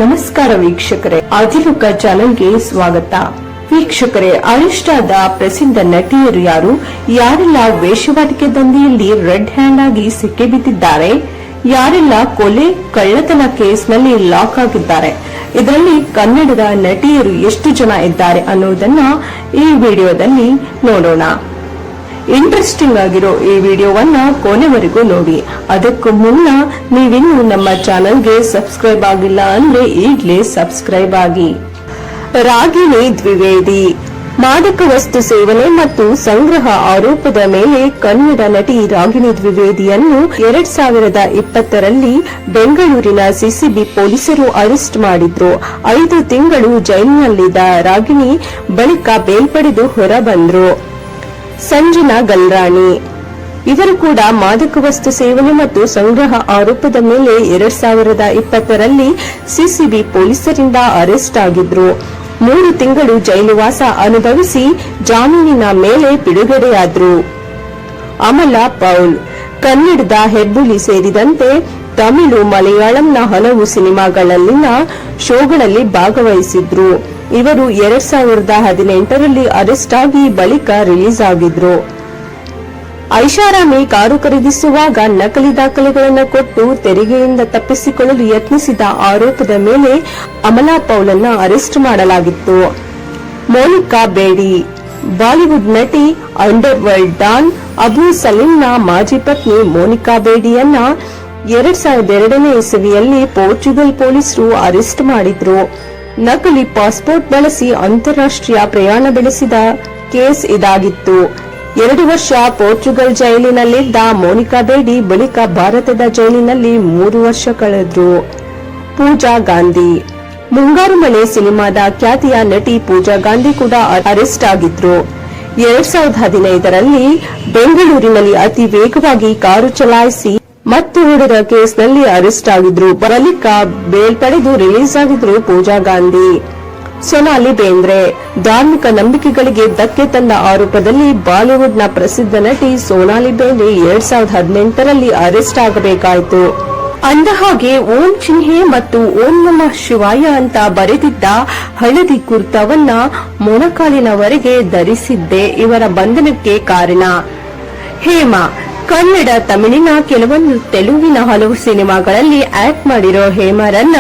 ನಮಸ್ಕಾರ ವೀಕ್ಷಕರೇ, ಆದಿಲೋಕ ಚಾನೆಲ್ಗೆ ಸ್ವಾಗತ. ವೀಕ್ಷಕರೇ, ಅರೆಸ್ಟ್ ಆದ ಪ್ರಸಿದ್ಧ ನಟಿಯರು ಯಾರೆಲ್ಲ ವೇಶ್ಯಾವಾಟಿಕೆ ದಂಧೆಯಲ್ಲಿ ರೆಡ್ ಹ್ಯಾಂಡ್ ಆಗಿ ಸಿಕ್ಕಿಬಿದ್ದಿದ್ದಾರೆ, ಯಾರೆಲ್ಲ ಕೊಲೆ ಕಳ್ಳತನ ಕೇಸ್ನಲ್ಲಿ ಲಾಕ್ ಆಗಿದ್ದಾರೆ, ಇದರಲ್ಲಿ ಕನ್ನಡದ ನಟಿಯರು ಎಷ್ಟು ಜನ ಇದ್ದಾರೆ ಅನ್ನೋದನ್ನ ಈ ವಿಡಿಯೋದಲ್ಲಿ ನೋಡೋಣ. ಇಂಟ್ರೆಸ್ಟಿಂಗ್ ಆಗಿರೋ ಈ ವಿಡಿಯೋವನ್ನ ಕೊನೆವರೆಗೂ ನೋಡಿ. ಅದಕ್ಕೂ ಮುನ್ನ ನೀವಿನ್ನೂ ನಮ್ಮ ಚಾನೆಲ್ಗೆ ಸಬ್ಸ್ಕ್ರೈಬ್ ಆಗಿಲ್ಲ ಅಂದ್ರೆ ಈಗಲೇ ಸಬ್ಸ್ಕ್ರೈಬ್ ಆಗಿ. ರಾಗಿಣಿ ದ್ವಿವೇದಿ ಮಾದಕ ವಸ್ತು ಸೇವನೆ ಮತ್ತು ಸಂಗ್ರಹ ಆರೋಪದ ಮೇಲೆ ಕನ್ನಡ ನಟಿ ರಾಗಿಣಿ ದ್ವಿವೇದಿಯನ್ನು 2020ರಲ್ಲಿ ಬೆಂಗಳೂರಿನ ಸಿಸಿಬಿ ಪೊಲೀಸರು ಅರೆಸ್ಟ್ ಮಾಡಿದ್ರು. 5 ತಿಂಗಳು ಜೈಲಿನಲ್ಲಿದ್ದ ರಾಗಿಣಿ ಬಳಿಕ ಬೇರ್ಪಡೆದು ಹೊರಬಂದ್ರು. ಸಂಜನಾ ಗಲ್ರಾಣಿ ಇವರು ಕೂಡ ಮಾದಕ ವಸ್ತು ಸೇವನೆ ಮತ್ತು ಸಂಗ್ರಹ ಆರೋಪದ ಮೇಲೆ 2020ರಲ್ಲಿ ಸಿಸಿಬಿ ಪೊಲೀಸರಿಂದ ಅರೆಸ್ಟ್ ಆಗಿದ್ರು. 3 ತಿಂಗಳು ಜೈಲುವಾಸ ಅನುಭವಿಸಿ ಜಾಮೀನಿನ ಮೇಲೆ ಬಿಡುಗಡೆಯಾದ್ರು. ಅಮಲಾ ಪೌಲ್ ಕನ್ನಡದ ಹೆಬ್ಬುಲಿ ಸೇರಿದಂತೆ ತಮಿಳು, ಮಲಯಾಳಂನ ಹಲವು ಸಿನಿಮಾಗಳಲ್ಲಿನ ಶೋಗಳಲ್ಲಿ ಭಾಗವಹಿಸಿದ್ರು. ಇವರು 2018ರಲ್ಲಿ ಅರೆಸ್ಟ್ ಆಗಿ ಬಳಿಕ ರಿಲೀಸ್ ಆಗಿದ್ರು. ಐಷಾರಾಮಿ ಕಾರು ಖರೀದಿಸುವಾಗ ನಕಲಿ ದಾಖಲೆಗಳನ್ನು ಕೊಟ್ಟು ತೆರಿಗೆಯಿಂದ ತಪ್ಪಿಸಿಕೊಳ್ಳಲು ಯತ್ನಿಸಿದ ಆರೋಪದ ಮೇಲೆ ಅಮಲಾ ಪೌಲನ್ನ ಅರೆಸ್ಟ್ ಮಾಡಲಾಗಿತ್ತು. ಮೋನಿಕಾ ಬೇಡಿ ಬಾಲಿವುಡ್ ನಟಿ, ಅಂಡರ್ ವರ್ಲ್ಡ್ ಡಾನ್ ಅಬು ಸಲೀಂನ ಮಾಜಿ ಪತ್ನಿ ಮೋನಿಕಾ ಬೇಡಿಯನ್ನ 2002ನೇ ಇಸವಿಯಲ್ಲಿ ಪೋರ್ಚುಗಲ್ ಪೊಲೀಸರು ಅರೆಸ್ಟ್ ಮಾಡಿದ್ರು. ನಕಲಿ ಪಾಸ್ಪೋರ್ಟ್ ಬಳಸಿ ಅಂತಾರಾಷ್ಟ್ರೀಯ ಪ್ರಯಾಣ ಬೆಳೆಸಿದ ಕೇಸ್ ಇದಾಗಿತ್ತು. 2 ವರ್ಷ ಪೋರ್ಚುಗಲ್ ಜೈಲಿನಲ್ಲಿದ್ದ ಮೋನಿಕಾ ಬೇಡಿ ಬಳಿಕ ಭಾರತದ ಜೈಲಿನಲ್ಲಿ 3 ವರ್ಷ ಕಳೆದ್ರು. ಪೂಜಾ ಗಾಂಧಿ ಮುಂಗಾರು ಮಳೆ ಸಿನಿಮಾದ ಖ್ಯಾತಿಯ ನಟಿ ಪೂಜಾ ಗಾಂಧಿ ಕೂಡ ಅರೆಸ್ಟ್ ಆಗಿದ್ರು. 2015ರಲ್ಲಿ ಬೆಂಗಳೂರಿನಲ್ಲಿ ಅತಿ ವೇಗವಾಗಿ ಕಾರು ಚಲಾಯಿಸಿ ಮತ್ತು ಹೊಡೆದ ಕೇಸ್ನಲ್ಲಿ ಅರೆಸ್ಟ್ ಆಗಿದ್ರು. ಬಳಿಕ ಬೇಲ್ ಪಡೆದು ರಿಲೀಸ್ ಆಗಿದ್ರು ಪೂಜಾ ಗಾಂಧಿ. ಸೊನಾಲಿ ಬೇಂದ್ರೆ ಧಾರ್ಮಿಕ ನಂಬಿಕೆಗಳಿಗೆ ಧಕ್ಕೆ ತಂದ ಆರೋಪದಲ್ಲಿ ಬಾಲಿವುಡ್ನ ಪ್ರಸಿದ್ಧ ನಟಿ ಸೊನಾಲಿ ಬೇಂದ್ರೆ 2018ರಲ್ಲಿ ಅರೆಸ್ಟ್ ಆಗಬೇಕಾಯಿತು. ಅಂದಹಾಗೆ ಓಂ ಚಿಹ್ನೆ ಮತ್ತು ಓಂ ನಮಃ ಶಿವಾಯ ಅಂತ ಬರೆದಿದ್ದ ಹಳದಿ ಕುರ್ತಾವನ್ನ ಮೊಣಕಾಲಿನವರೆಗೆ ಧರಿಸಿದ್ದೇ ಇವರ ಬಂಧನಕ್ಕೆ ಕಾರಣ. ಹೇಮಾ ಕನ್ನಡ, ತಮಿಳಿನ ಕೆಲವೊಂದು ತೆಲುಗಿನ ಹಲವು ಸಿನಿಮಾಗಳಲ್ಲಿ ಆಕ್ಟ್ ಮಾಡಿರೋ ಹೇಮಾರನ್ನ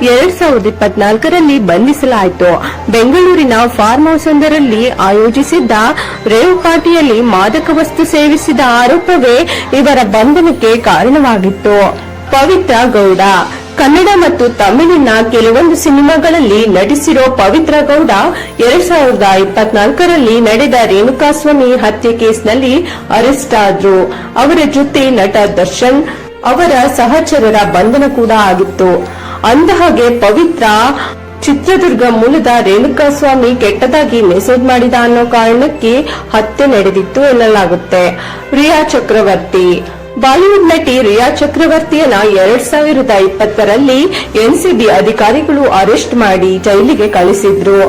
2024ರಲ್ಲಿ ಬಂಧಿಸಲಾಯಿತು. ಬೆಂಗಳೂರಿನ ಫಾರ್ಮ್ ಹೌಸ್ ಒಂದರಲ್ಲಿ ಆಯೋಜಿಸಿದ್ದ ರೇವ್ ಪಾರ್ಟಿಯಲ್ಲಿ ಮಾದಕ ವಸ್ತು ಸೇವಿಸಿದ ಆರೋಪವೇ ಇವರ ಬಂಧನಕ್ಕೆ ಕಾರಣವಾಗಿತ್ತು. ಪವಿತ್ರ ಗೌಡ ಕನ್ನಡ ಮತ್ತು ತಮಿಳಿನ ಕೆಲವೊಂದು ಸಿನಿಮಾಗಳಲ್ಲಿ ನಟಿಸಿರೋ ಪವಿತ್ರ ಗೌಡ 2024ರಲ್ಲಿ ನಡೆದ ರೇಣುಕಾಸ್ವಾಮಿ ಹತ್ಯೆ ಕೇಸ್ನಲ್ಲಿ ಅರೆಸ್ಟ್ ಆದ್ರು. ಅವರ ಜೊತೆ ನಟ ದರ್ಶನ್ ಅವರ ಸಹಚರರ ಬಂಧನ ಕೂಡ ಆಗಿತ್ತು. ಅಂದಹಾಗೆ ಪವಿತ್ರ ಚಿತ್ರದುರ್ಗ ಮೂಲದ ರೇಣುಕಾಸ್ವಾಮಿ ಕೆಟ್ಟದಾಗಿ ಮೆಸೇಜ್ ಮಾಡಿದ ಅನ್ನೋ ಕಾರಣಕ್ಕೆ ಹತ್ಯೆ ನಡೆದಿತ್ತು ಎನ್ನಲಾಗುತ್ತೆ. ರಿಯಾ ಚಕ್ರವರ್ತಿ ಬಾಲಿವುಡ್ ನಟಿ ರಿಯಾ ಚಕ್ರವರ್ತಿಯನ್ನ 2020ರಲ್ಲಿ ಎನ್ಸಿಬಿ ಅಧಿಕಾರಿಗಳು ಅರೆಸ್ಟ್ ಮಾಡಿ ಜೈಲಿಗೆ ಕಳಿಸಿದ್ರು.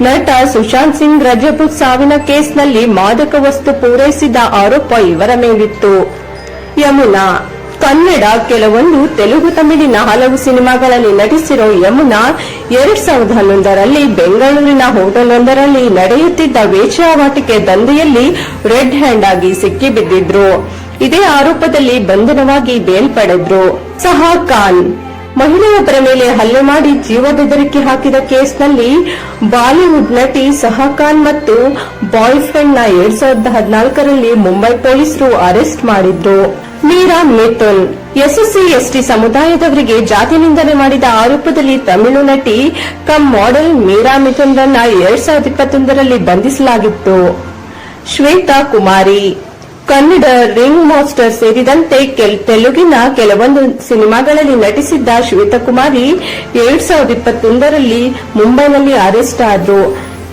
ನಟ ಸುಶಾಂತ್ ಸಿಂಗ್ ರಜಪೂತ್ ಸಾವಿನ ಕೇಸ್ನಲ್ಲಿ ಮಾದಕ ವಸ್ತು ಪೂರೈಸಿದ ಆರೋಪ ಇವರ ಮೇಲಿತ್ತು. ಯಮುನಾ ಕನ್ನಡ, ಕೆಲವೊಂದು ತೆಲುಗು, ತಮಿಳಿನ ಹಲವು ಸಿನಿಮಾಗಳಲ್ಲಿ ನಟಿಸಿರೋ ಯಮುನಾ 2011ರಲ್ಲಿ ಬೆಂಗಳೂರಿನ ಹೋಟೆಲ್ ಒಂದರಲ್ಲಿ ನಡೆಯುತ್ತಿದ್ದ ವೇಶ್ಯಾವಾಟಿಕೆ ದಂಧೆಯಲ್ಲಿ ರೆಡ್ ಹ್ಯಾಂಡ್ ಆಗಿ ಸಿಕ್ಕಿಬಿದ್ದಿದ್ರು. ಇದೇ ಆರೋಪದಲ್ಲಿ ಬಂಧನವಾಗಿ ಬೇಲ್ ಪಡೆದ್ರು. ಸಹಾ ಖಾನ್ ಮಹಿಳೆಯೊಬ್ಬರ ಮೇಲೆ ಹಲ್ಲೆ ಮಾಡಿ ಜೀವ ಬೆದರಿಕೆ ಹಾಕಿದ ಕೇಸ್ನಲ್ಲಿ ಬಾಲಿವುಡ್ ನಟಿ ಸಹಾ ಖಾನ್ ಮತ್ತು ಬಾಯ್ ಫ್ರೆಂಡ್ ನ 2014ರಲ್ಲಿ ಮುಂಬೈ ಪೊಲೀಸರು ಅರೆಸ್ಟ್ ಮಾಡಿದ್ರು. ಮೀರಾ ಮಿಥುನ್ ಎಸ್ಸಿ ಎಸ್ಟಿ ಸಮುದಾಯದವರಿಗೆ ಜಾತಿ ನಿಂದನೆ ಮಾಡಿದ ಆರೋಪದಲ್ಲಿ ತಮಿಳು ನಟಿ ಕಮ್ ಮಾಡೆಲ್ ಮೀರಾ ಮಿಥುನ್ ರನ್ನ 2021ರಲ್ಲಿ ಬಂಧಿಸಲಾಗಿತ್ತು. ಶ್ವೇತಾ ಕುಮಾರಿ ಕನ್ನಡ ರಿಂಗ್ ಮಾಸ್ಟರ್ ಸೇರಿದಂತೆ ತೆಲುಗಿನ ಕೆಲವೊಂದು ಸಿನಿಮಾಗಳಲ್ಲಿ ನಟಿಸಿದ್ದ ಶ್ವೇತಕುಮಾರಿ 2021ರಲ್ಲಿ ಮುಂಬೈನಲ್ಲಿ ಅರೆಸ್ಟ್ ಆದ್ರು.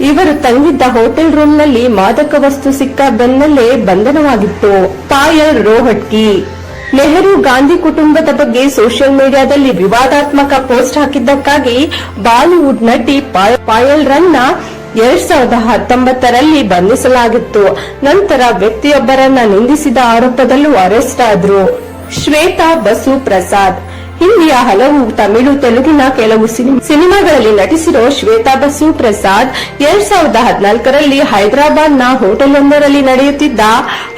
ಇವರು ತಂಗಿದ್ದ ಹೋಟೆಲ್ ರೂಮ್ನಲ್ಲಿ ಮಾದಕ ವಸ್ತು ಸಿಕ್ಕ ಬೆನ್ನಲ್ಲೇ ಬಂಧನವಾಗಿತ್ತು. ಪಾಯಲ್ ರೋಹಟ್ಗಿ ನೆಹರು ಗಾಂಧಿ ಕುಟುಂಬದ ಬಗ್ಗೆ ಸೋಷಿಯಲ್ ಮೀಡಿಯಾದಲ್ಲಿ ವಿವಾದಾತ್ಮಕ ಪೋಸ್ಟ್ ಹಾಕಿದ್ದಕ್ಕಾಗಿ ಬಾಲಿವುಡ್ ನಟಿ ಪಾಯಲ್ ರನ್ನ 2019ರಲ್ಲಿ ಬಂಧಿಸಲಾಗಿತ್ತು. ನಂತರ ವ್ಯಕ್ತಿಯೊಬ್ಬರನ್ನ ನಿಂದಿಸಿದ ಆರೋಪದಲ್ಲೂ ಅರೆಸ್ಟ್ ಆದ್ರು. ಶ್ವೇತಾ ಬಸು ಪ್ರಸಾದ್ ಹಿಂದಿಯ ಹಲವು ತಮಿಳು ತೆಲುಗಿನ ಕೆಲವು ಸಿನಿಮಾಗಳಲ್ಲಿ ನಟಿಸಿರೋ ಶ್ವೇತಾ ಬಸು ಪ್ರಸಾದ್ 2014ರಲ್ಲಿ ಹೈದರಾಬಾದ್ನ ಹೋಟೆಲ್ವೊಂದರಲ್ಲಿ ನಡೆಯುತ್ತಿದ್ದ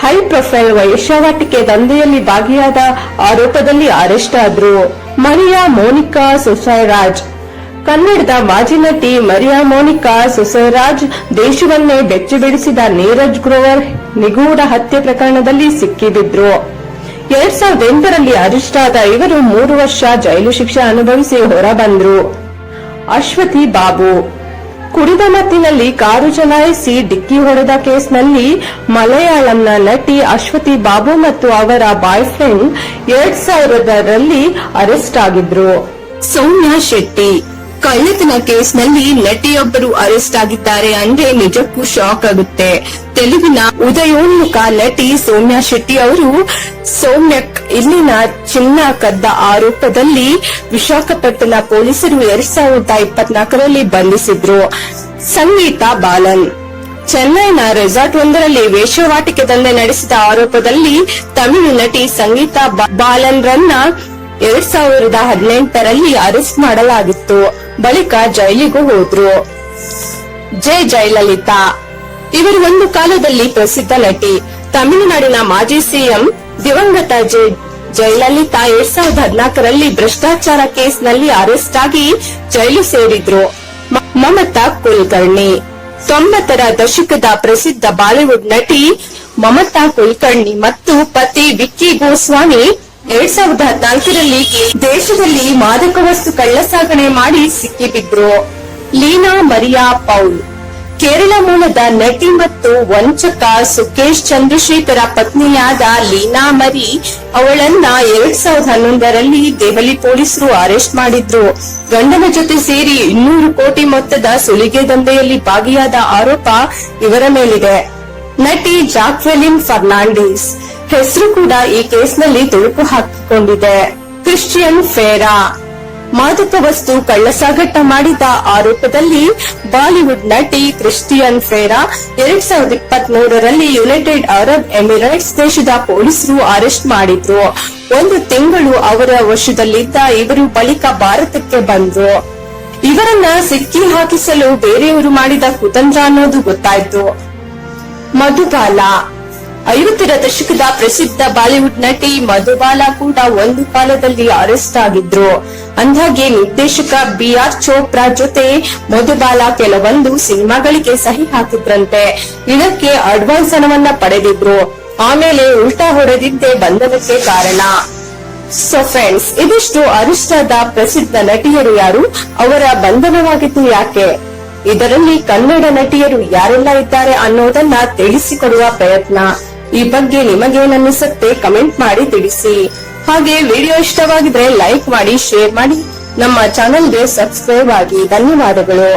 ಹೈ ಪ್ರೊಫೈಲ್ ವೇಶ್ಯಾವಾಟಿಕೆ ದಂಧೆಯಲ್ಲಿ ಭಾಗಿಯಾದ ಆರೋಪದಲ್ಲಿ ಅರೆಸ್ಟ್ ಆದ್ರು. ಮರಿಯಾ ಮೋನಿಕಾ ಸೊಸೈರಾಜ್. ಕನ್ನಡದ ಮಾಜಿ ನಟಿ ಮರಿಯಾ ಮೋನಿಕಾ ಸೊಸೈರಾಜ್ ದೇಶವನ್ನೇ ಬೆಚ್ಚಿಬಿಡಿಸಿದ ನೀರಜ್ ಗ್ರೋವರ್ ನಿಗೂಢ ಹತ್ಯೆ ಪ್ರಕರಣದಲ್ಲಿ ಸಿಕ್ಕಿಬಿದ್ರು. 2008ರಲ್ಲಿ ಅರೆಸ್ಟ್ ಆದ ಇವರು 3 ವರ್ಷ ಜೈಲು ಶಿಕ್ಷೆ ಅನುಭವಿಸಿ ಹೊರಬಂದ್ರು. ಅಶ್ವತಿ ಬಾಬು. ಕುಡಿದ ಮತ್ತಿನಲ್ಲಿ ಕಾರು ಚಲಾಯಿಸಿ ಡಿಕ್ಕಿ ಹೊಡೆದ ಕೇಸ್ನಲ್ಲಿ ಮಲಯಾಳಂನ ನಟಿ ಅಶ್ವತಿ ಬಾಬು ಮತ್ತು ಅವರ ಬಾಯ್ ಫ್ರೆಂಡ್ 2000ರಲ್ಲಿ ಅರೆಸ್ಟ್ ಆಗಿದ್ರು. ಸೌಮ್ಯ ಶೆಟ್ಟಿ. ಕಳ್ಳತನ ಕೇಸ್ನಲ್ಲಿ ನಟಿಯೊಬ್ಬರು ಅರೆಸ್ಟ್ ಆಗಿದ್ದಾರೆ ಅಂದ್ರೆ ನಿಜಕ್ಕೂ ಶಾಕ್ ಆಗುತ್ತೆ. ತೆಲುಗಿನ ಉದಯೋನ್ಮುಖ ನಟಿ ಸೌಮ್ಯ ಶೆಟ್ಟಿ ಅವರು ಸೌಮ್ಯಕ್ ಇಲ್ಲಿನ ಚಿನ್ನ ಕದ್ದ ಆರೋಪದಲ್ಲಿ ವಿಶಾಖಪಟ್ಟಣ ಪೊಲೀಸರು 2024ರಲ್ಲಿ ಬಂಧಿಸಿದ್ರು. ಸಂಗೀತಾ ಬಾಲನ್. ಚೆನ್ನೈನ ರೆಸಾರ್ಟ್ ಒಂದರಲ್ಲಿ ವೇಶ್ಯಾವಾಟಿಕೆ ದಂಧೆ ನಡೆಸಿದ ಆರೋಪದಲ್ಲಿ ತಮಿಳು ನಟಿ ಸಂಗೀತಾ ಬಾಲನ್ ರನ್ನ 2018ರಲ್ಲಿ ಅರೆಸ್ಟ್ ಮಾಡಲಾಗಿತ್ತು. ಬಳಿಕ ಜೈಲಿಗೂ ಹೋದ್ರು. ಜಯಲಲಿತಾ. ಇವರು ಒಂದು ಕಾಲದಲ್ಲಿ ಪ್ರಸಿದ್ಧ ನಟಿ. ತಮಿಳುನಾಡಿನ ಮಾಜಿ ಸಿಎಂ ದಿವಂಗತ ಜಯಲಲಿತಾ 2014ರಲ್ಲಿ ಭ್ರಷ್ಟಾಚಾರ ಕೇಸ್ನಲ್ಲಿ ಅರೆಸ್ಟ್ ಆಗಿ ಜೈಲು ಸೇರಿದ್ರು. ಮಮತಾ ಕುಲಕರ್ಣಿ. 90ರ ದಶಕದ ಪ್ರಸಿದ್ಧ ಬಾಲಿವುಡ್ ನಟಿ ಮಮತಾ ಕುಲಕರ್ಣಿ ಮತ್ತು ಪತಿ ವಿಕ್ಕಿ ಗೋಸ್ವಾಮಿ 2014ರಲ್ಲಿ ದೇಶದಲ್ಲಿ ಮಾದಕ ವಸ್ತು ಕಳ್ಳಸಾಗಣೆ ಮಾಡಿ ಸಿಕ್ಕಿಬಿದ್ರು. ಲೀನಾ ಮರಿಯಾ ಪೌಲ್. ಕೇರಳ ಮೂಲದ ನಟಿ ಮತ್ತು ವಂಚಕ ಸುಕೇಶ್ ಚಂದ್ರಶೇಖರ ಪತ್ನಿಯಾದ ಲೀನಾ ಮರಿ ಅವಳನ್ನ 2011ರಲ್ಲಿ ದೆಹಲಿ ಪೊಲೀಸರು ಅರೆಸ್ಟ್ ಮಾಡಿದ್ರು. ಗಂಡನ ಜೊತೆ ಸೇರಿ 200 ಕೋಟಿ ಮೊತ್ತದ ಸುಲಿಗೆ ದಂಧೆಯಲ್ಲಿ ಭಾಗಿಯಾದ ಆರೋಪ ಇವರ ಮೇಲಿದೆ. ನಟಿ ಜಾಕ್ವೆಲಿನ್ ಫರ್ನಾಂಡಿಸ್ ಹೆಸರು ಕೂಡ ಈ ಕೇಸ್ನಲ್ಲಿ ತುಳುಕು ಹಾಕಿಕೊಂಡಿದೆ. ಕ್ರಿಶ್ಚಿಯನ್ ಫೇರಾ. ಮಾದಕ ವಸ್ತು ಕಳ್ಳಸಾಗಾಟ ಮಾಡಿದ ಆರೋಪದಲ್ಲಿ ಬಾಲಿವುಡ್ ನಟಿ ಕ್ರಿಸ್ಟಿಯನ್ ಫೇರಾ 2023ರಲ್ಲಿ ಯುನೈಟೆಡ್ ಅರಬ್ ಎಮಿರೇಟ್ಸ್ ದೇಶದ ಪೊಲೀಸರು ಅರೆಸ್ಟ್ ಮಾಡಿದ್ರು. 1 ತಿಂಗಳು ಅವರ ವಶದಲ್ಲಿದ್ದ ಇವರು ಬಳಿಕ ಭಾರತಕ್ಕೆ ಬಂದ್ರು. ಇವರನ್ನ ಸಿಕ್ಕಿ ಹಾಕಿಸಲು ಬೇರೆಯವರು ಮಾಡಿದ ಕುತಂತ್ರ ಅನ್ನೋದು ಗೊತ್ತಾಯ್ತು. ಮಧುಬಾಲಾ. 50ರ ದಶಕದ ಪ್ರಸಿದ್ಧ ಬಾಲಿವುಡ್ ನಟಿ ಮಧುಬಾಲಾ ಕೂಡ ಒಂದು ಕಾಲದಲ್ಲಿ ಅರೆಸ್ಟ್ ಆಗಿದ್ರು. ಅಂದಾಗೆ ನಿರ್ದೇಶಕ BR ಚೋಪ್ರಾ ಜೊತೆ ಮಧುಬಾಲಾ ಕೆಲವೊಂದು ಸಿನಿಮಾಗಳಿಗೆ ಸಹಿ ಹಾಕಿದ್ರಂತೆ. ಇದಕ್ಕೆ ಅಡ್ವಾನ್ಸ್ ಹಣವನ್ನ ಪಡೆದಿದ್ರು. ಆಮೇಲೆ ಉಲ್ಟಾ ಹೊಡೆದಿದ್ದೇ ಬಂಧನಕ್ಕೆ ಕಾರಣ. ಸೊ ಫ್ರೆಂಡ್ಸ್, ಇದಿಷ್ಟು ಅರೆಸ್ಟ್ ಆದ ಪ್ರಸಿದ್ಧ ನಟಿಯರು ಯಾರು, ಅವರ ಬಂಧನವಾಗಿದ್ದು ಯಾಕೆ, ಇದರಲ್ಲಿ ಕನ್ನಡ ನಟಿಯರು ಯಾರೆಲ್ಲ ಇದ್ದಾರೆ ಅನ್ನೋದನ್ನ ತಿಳಿಸಿಕೊಡುವ ಪ್ರಯತ್ನ. ಈ ಬಗ್ಗೆ ನಿಮಗೇನನ್ನಿಸುತ್ತೆ ಕಮೆಂಟ್ ಮಾಡಿ ತಿಳಿಸಿ. ಹಾಗೆ ವಿಡಿಯೋ ಇಷ್ಟವಾಗಿದ್ರೆ ಲೈಕ್ ಮಾಡಿ, ಶೇರ್ ಮಾಡಿ, ನಮ್ಮ ಚಾನೆಲ್ಗೆ ಸಬ್ಸ್ಕ್ರೈಬ್ ಆಗಿ. ಧನ್ಯವಾದಗಳು.